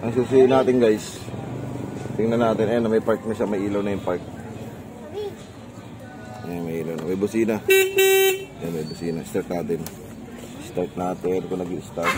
Ang susuyin natin guys, tingnan natin. Ayan, may park na siya, may ilaw na yung park. Ayan, may ilaw na, may busina. Ayan, may busina. Start natin kung nag-start.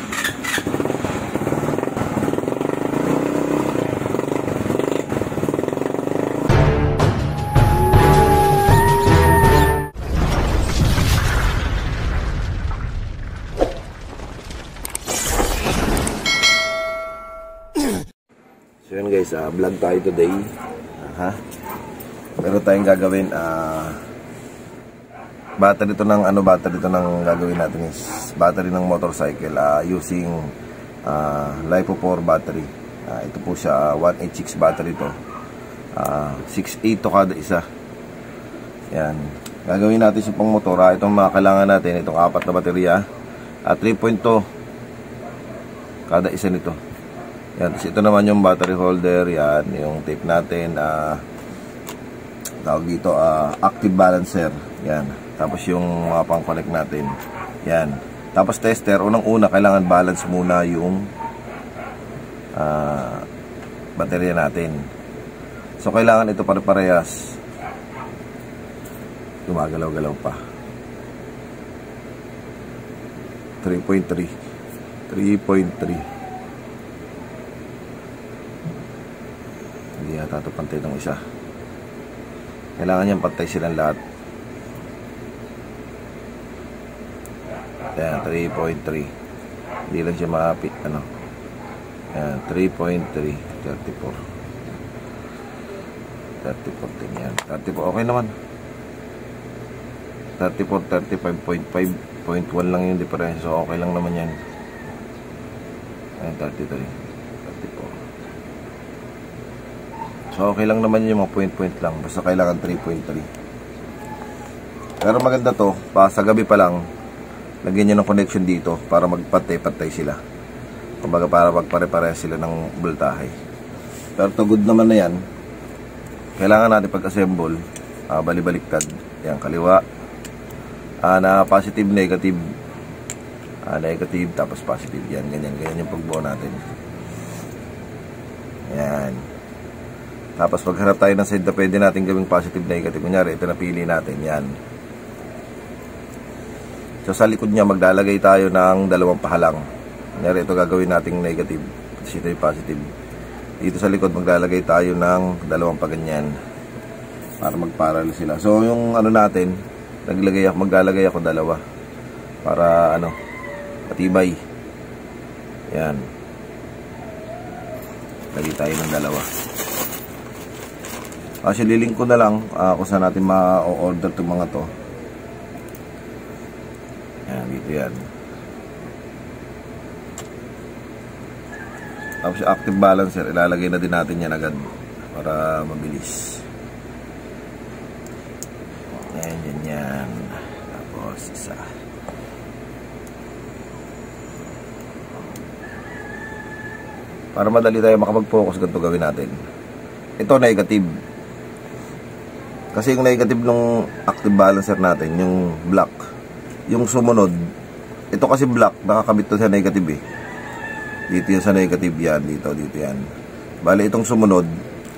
So yun guys, vlog tayo today. Meron tayong gagawin. Battery to ng gagawin natin is battery ng motorcycle using LiPo4 battery. Ito po siya, 186 battery to. 6.8 to kada isa. Yan. Gagawin natin sa pang motor. Itong mga kailangan natin, itong 4 na baterya. 3.2 kada isa nito. Yan, ito naman yung battery holder, yan, yung tape natin, tawag dito, active balancer, yan. Tapos yung mga pang-connect natin, yan. Tapos tester, unang-una, kailangan balance muna yung baterya natin. So, kailangan ito pare-parehas. Gumagalaw-galaw pa. 3.3. Hindi yata ito pantay ng isa. Kailangan niyang pantay silang lahat. Ayan, 3.3. Hindi lang siya maapit. Ayan, 3.3. 34 din yan. 34, okay naman. 34, 35.5.1 lang yung difference. So, okay lang naman yan. Ayan, 33. So, okay lang naman yung mga point lang. Basta kailangan 3.3. Pero maganda to. Sa gabi pa lang, lagyan nyo ng connection dito para magpatay-patay sila. Kumbaga para magpare-pare sila ng voltahe. Pero to good naman na yan. Kailangan natin pag-assemble. Bali-baliktad. Yan, kaliwa. Na positive, negative. Negative, tapos positive. Yan, ganyan yung pagbuo natin. Yan. Tapos pagharap tayo ng side na pwede natin gawing positive, negative. Kunyari, ito napili natin. Yan. So, sa likod niya, maglalagay tayo ng dalawang pahalang. Kunyari, ito gagawin nating negative. Tapos ito yung positive. Dito sa likod, maglalagay tayo ng dalawang paganyan. Para magparal sila. So, yung natin, maglalagay ako dalawa. Para, matibay. Yan. Lagay tayo ng dalawa. Liling ko na lang kung saan natin ma-order itong mga to. Ayan, dito yan. Tapos yung active balancer, ilalagay na din natin yan agad para mabilis. Ayan, yan. Tapos isa. Para madali tayo makapag-focus, ganito gawin natin. Ito negative. Kasi yung negative ng active balancer natin, yung black, yung sumunod, ito kasi black, nakakabit to sa negative eh. Dito yung sa negative yan, dito yan. Bale, itong sumunod,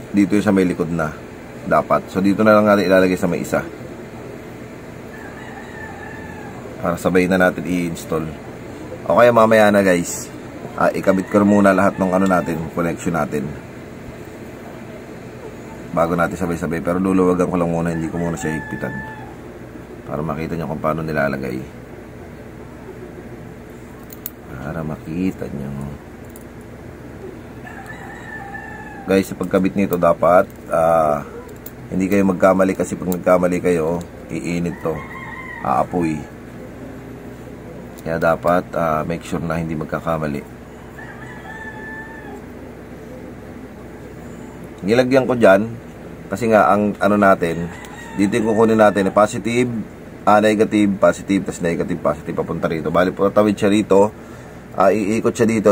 dito yung sa may likod na, dapat. So, dito na lang natin ilalagay sa may isa. Para sabay na natin i-install. O kaya mamaya na guys, ikabit ko muna lahat ng natin, connection natin. Bago natin sabay-sabay, pero luluwagan ko lang muna, hindi ko muna siya higpitan para makita nyo kung paano nilalagay, guys. Sa pagkabit nito dapat hindi kayo magkamali, kasi pag nagkamali kayo, iinit to, aapoy. Kaya dapat make sure na hindi magkakamali. Nilagyan ko dyan kasi nga ang natin, dito yung kukunin natin positive, negative, positive, tas negative, positive papunta rito. Bali po tawid siya rito, iikot siya dito,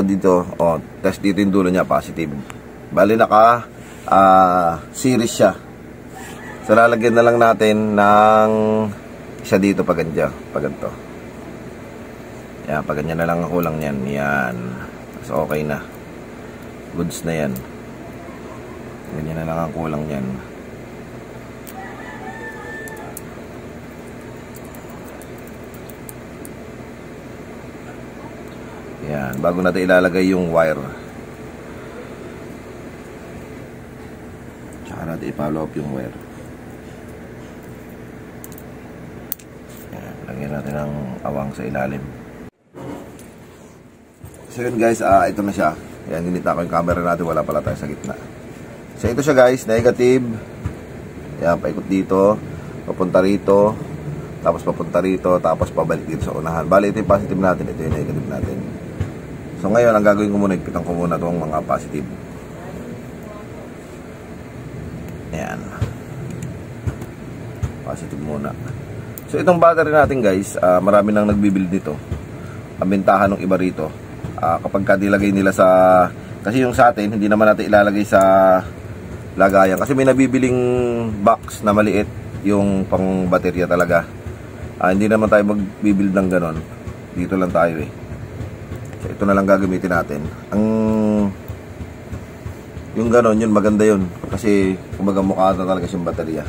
tas dito yung dulo niya positive. Bali naka series siya. So lalagyan na lang natin ng isa dito pa ganyan, ganito. Yan, pag ganyan na lang ang kulang niyan. Yan. So okay na. goods na yan. Ganyan na lang ang kulang yan. Yan, bago natin ilalagay yung wire. Tsaka natin i-follow up yung wire. Yan, lagyan natin ng awang sa ilalim. So yun guys, ito na siya. Yan, ginita ko yung camera natin, wala pala tayo sa gitna. So ito siya guys, negative. Yan, paikot dito, papunta rito, tapos papunta rito, tapos pabalik dito sa unahan. Bali, ito yung positive natin, ito yung negative natin. So ngayon, ang gagawin ko muna, ipitan ko muna itong mga positive. Ayan. Positive muna. So itong battery natin guys, marami nang nagbibuild nito. Ang bentahan ng iba rito, kapag kadilagay nila sa... Kasi yung sa atin, hindi naman natin ilalagay sa lagayan. Kasi may nabibiling box na maliit, yung pang baterya talaga. Hindi naman tayo magbibuild ng ganon. Dito lang tayo eh. So, ito na lang gagamitin natin. Yung ganon, yun maganda yun. Kasi kumbaga mukha na talaga siyang baterya.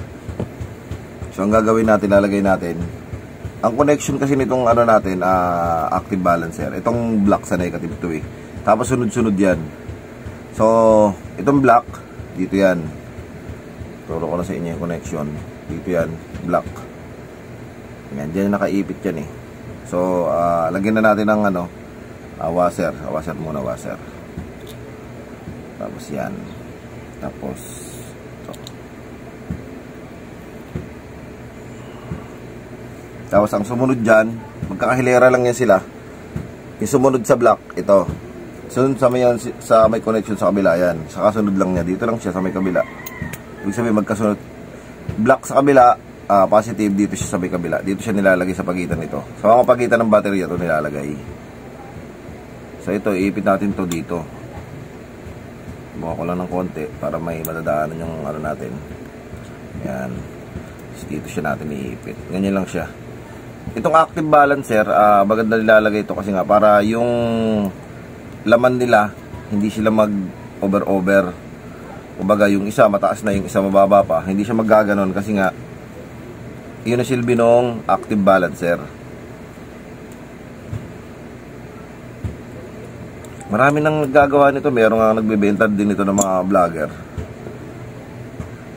So ang gagawin natin, lalagay natin. Ang connection kasi nitong ano natin, active balancer. Itong black sa negative to eh. Tapos sunod-sunod yan. So itong black, dito yan. Turo ko na sa inyo yung connection. Dito yan, black. Yan, dyan nakaipit yan eh. So lagyan na natin ng ano, washer. Washer muna, washer. Tapos yan. Tapos ito. Tapos ang sumunod dyan, magkakahilera lang yan sila. Yung sumunod sa block, ito. Sunod sa may connection sa kabila, yan. Sa kasunod lang niya, dito lang siya sa may kabila. Ibig sabihin magkasunod. Block sa kabila, positive, dito siya sa may kabila. Dito siya nilalagay sa pagitan nito. Sa mga pagitan ng battery, ito nilalagay. So ito, iipit natin to dito. Buka ko lang ng konti para may madadaanan yung ano natin. Yan. So, dito siya natin iipit. Ganyan lang siya. Itong active balancer, maganda nilalagay ito kasi nga para yung laman nila hindi sila mag-over-over. Kumbaga yung isa mataas na, yung isa mababa pa. Hindi siya maggaganon kasi nga yun ang silbi ng active balancer. Marami nang naggagawa nito. Meron nga nagbebenta din ito ng mga vlogger.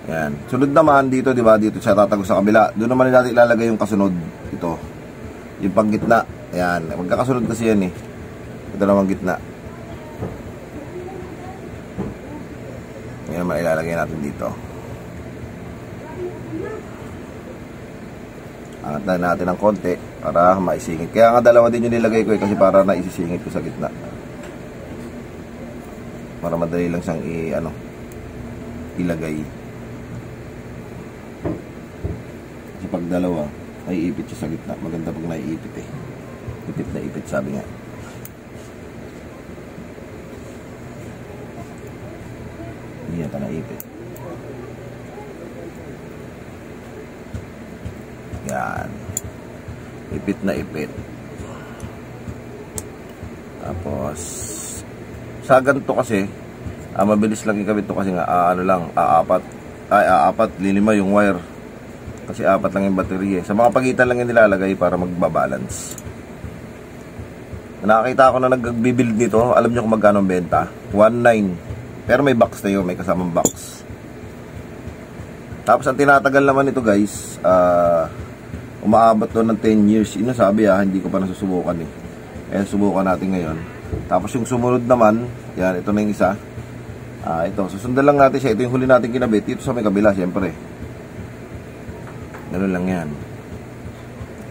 Yan. Sunod naman dito, di ba? Dito siya tatago sa kabila. Doon naman natin ilalagay yung kasunod. Ito. Yung panggitna. Yan. Magkakasunod kasi yan eh. Ito naman gitna. Yan naman ilalagay natin dito. Angat na natin ng konti para maisingit. Kaya nga dalawa din yung nilagay ko eh, kasi para naisisingit ko sa gitna. Para madali lang siyang ilagay. Kasi pag dalawa, ay ipit siya sa gitna. Maganda pag naiipit eh. Ipit na ipit, sabi nga. Hindi yata naipit. Yan. Ipit na ipit. Tapos sa ganito kasi, mabilis lang ikabit to kasi nga, aapat, lilima yung wire. Kasi apat lang yung battery eh. Sa mga pagitan lang yung nilalagay para magbabalance. Nakakita ko na nagbibuild nito, alam nyo kung magkano ang benta? 1.9. Pero may box na yun, may kasamang box. Tapos ang tinatagal naman ito guys, umaabot doon ng 10 years. Sabi hindi ko pa nasusubukan eh. Kaya subukan natin ngayon. Tapos yung sumunod naman, yan, ito na yung isa. Ito, susundan lang natin siya. Ito yung huli natin kinabit. Dito sa may kabila, siyempre. Ganun lang yan.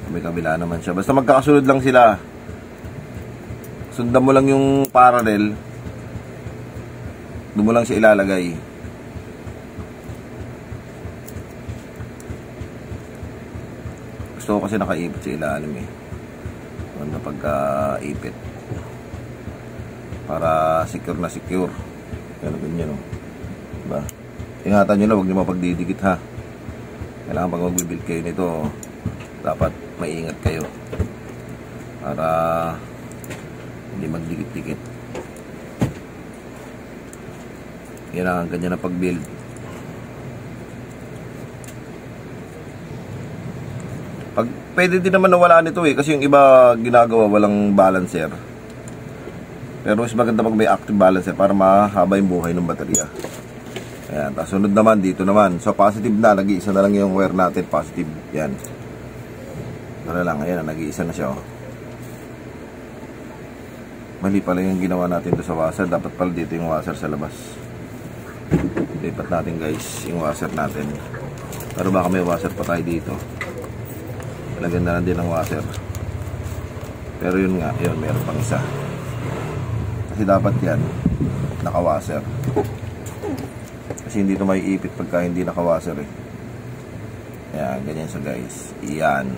Sa may kabila naman siya. Basta magkakasunod lang sila. Sundan mo lang yung parallel. Doon mo lang siya ilalagay. Gusto ko kasi nakaipit sa ilalim eh. Ganda pagka-ipit. Para secure na secure. Ganun ganyan o. Diba? Ingatan nyo na, huwag nyo mapagdidikit ha. Kailangan pag mag-build kayo nito, dapat maingat kayo. Para hindi magdikit-dikit. Yan ang ganyan na pag-build. Pwede din naman nawala nito kasi yung iba ginagawa walang balancer. Pero mas maganda pag may active balancer para mahaba yung buhay ng baterya. Ayan, tapos sunod naman dito naman. So positive na, nag-iisa na lang yung wire natin, positive. Yan. Ano lang, ayan, nag-iisa na siya. Mali pala yung ginawa natin doon sa washer. Dapat pala dito yung washer sa labas. Lipat natin guys yung washer natin. Pero baka may washer pa tayo dito. Lagyan na lang din ang washer. Pero yun nga, yun, meron pang isa. Kasi dapat yan naka-washer. Kasi hindi ito may ipit pagka hindi naka-washer eh. Ayan, ganyan sa guys. Iyan.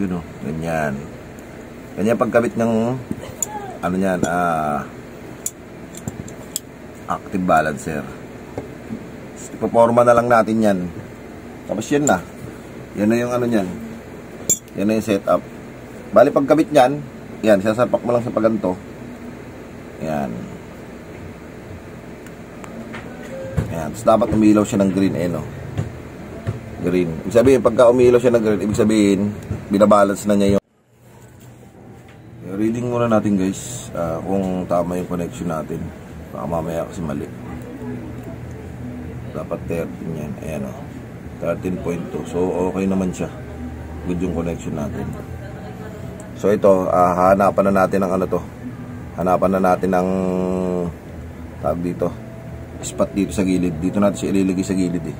Yun o, ganyan. Ganyan pagkabit ng ano yan, active balancer. Ipaporma na lang natin yan. Tapos yan na. Yan na yung ano yan. Yan na yung setup. Bali pagkabit yan, yan, sasapak mo lang sa paganto. Yan. Yan. Tapos dapat umilaw siya ng green, no? Green. Ibig sabihin, pagka umilaw siya ng green, ibig sabihin, binabalance na niya yung reading muna natin guys, kung tama yung connection natin. Baka mamaya kasi mali. Dapat 13 yan. Ayan o. 13.2. So, okay naman siya. Good yung connection natin. So, ito, hanapan na natin ng ano to. Hanapan na natin ng tawag dito. Spot dito sa gilid. Dito natin siya ililagay sa gilid eh.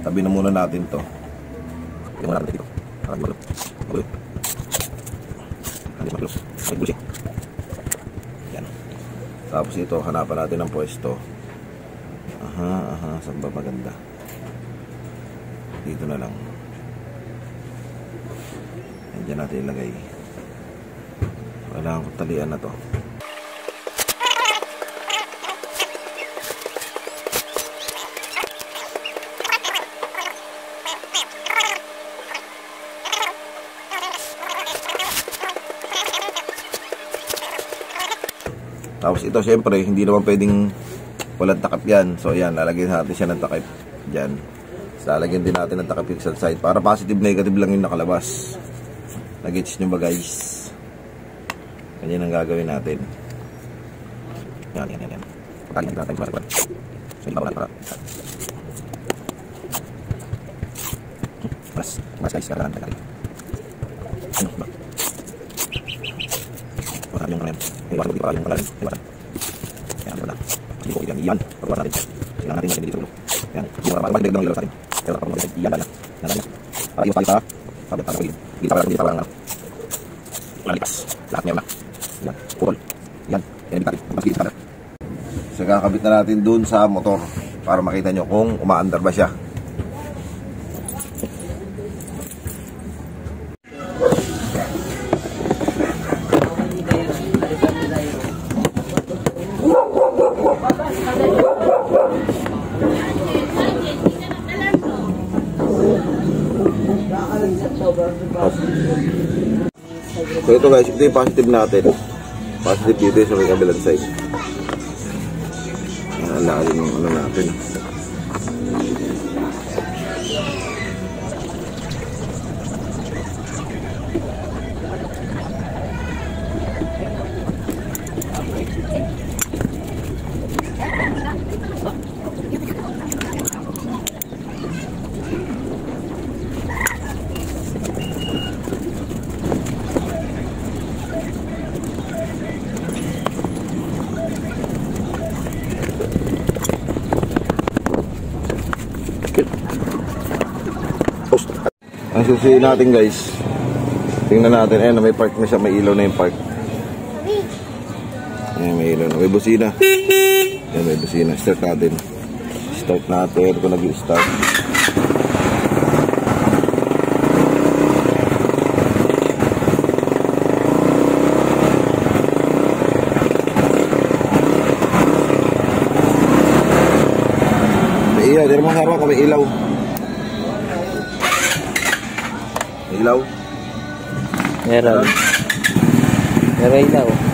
Tabi na muna natin to. Tabi muna natin dito. Yan. Tapos ito, hanapan natin ng pwesto. Saan ba maganda? Dito na lang. Diyan natin ilagay. Kailangan ko talian na to. Tapos ito syempre hindi naman pwedeng walang takip yan. So ayan, lalagyan natin siya ng takip dyan. So, lalagyan din natin ng takip sa side para positive negative lang yung nakalabas. Nag-gets nyo ba guys? Ganyan ang gagawin natin. Yan. Pagkalagyan natin para. So ibaw natin para. Mas guys, kailangan natin. Ano ba? Wala yung kanem. Iwasan ko dito para yung kalalim. Iwasan. Yan, wala. Hindi ko yan. Yan. Pagkawa natin. Tingnan natin yung dito. Yan. Hindi mo naman. Bakit ng ilaw sa atin? Pero kapag mag-isip. Yan. Yan. Para iyo tayo sa. Sabi tayo pagiging. Dito para lang. Lalipas. Lahat niya na. Yan. Putol. Yan. Yan. Dito natin. Mas dito sa natin. So kakabit na natin dun sa motor. Para makita nyo kung umaandar ba siya. So ito guys, ito yung positive natin. Positive dito sa may kabilang side. Ang lalim yung ano natin. Ang susuyin natin guys, tingnan natin, ayan may park na siya, may ilaw na yung park. Ayan may ilaw na, may busina. Ayan may busina, start natin kung nag-start. May ilaw, di naman harap ka, may ilaw. Ilaw. Meron. May ilaw.